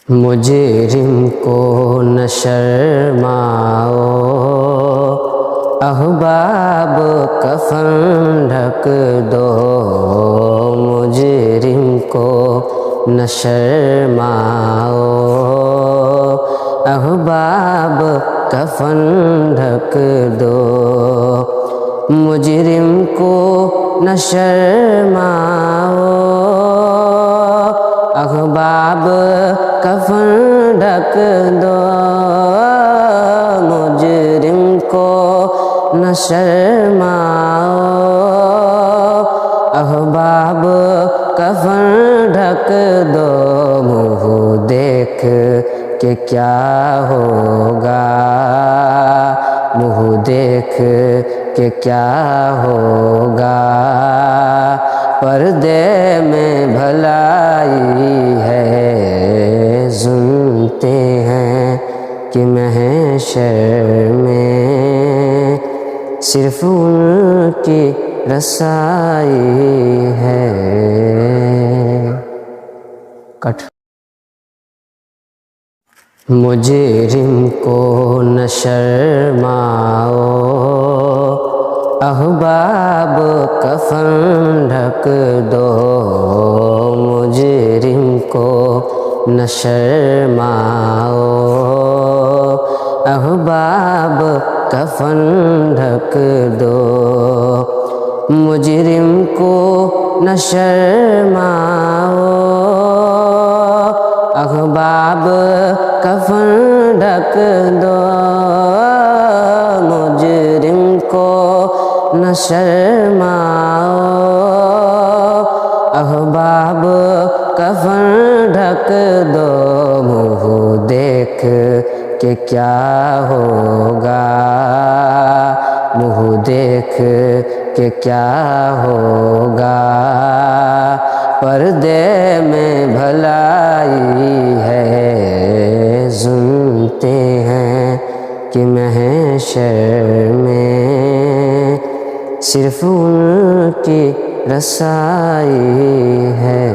مجرم کو نہ شرماؤ، احباب کفن ڈھک دو، مجرم کو نہ شرماؤ، احباب کفن ڈھک دو، مجرم کو نہ شرماؤ، احباب کفن ڈھک دو، مجرم کو نہ شرماؤ، احباب کفن ڈھک دو، منہ دیکھ کہ کیا ہوگا، منہ دیکھ کہ کیا ہوگا، پردے میں بھلائی ہے، سنتے ہیں کہ محشر میں صرف ان کی رسائی ہے۔ مجرم کو نہ شرماؤ، احباب کفن ڈھک دو، مجرم کو نہ شرماؤ، احباب کفن ڈھک دو، مجرم کو نہ شرماؤ، احباب کفن ڈھک دو، مجرم کو نہ شرماؤ، احباب کفن ڈھک دو، منہ دیکھ کہ کیا ہوگا، منہ دیکھ کہ کیا ہوگا، پردے میں بھلائی ہے، سنتے ہیں کہ محشر میں صرف ان کی رسائی ہے۔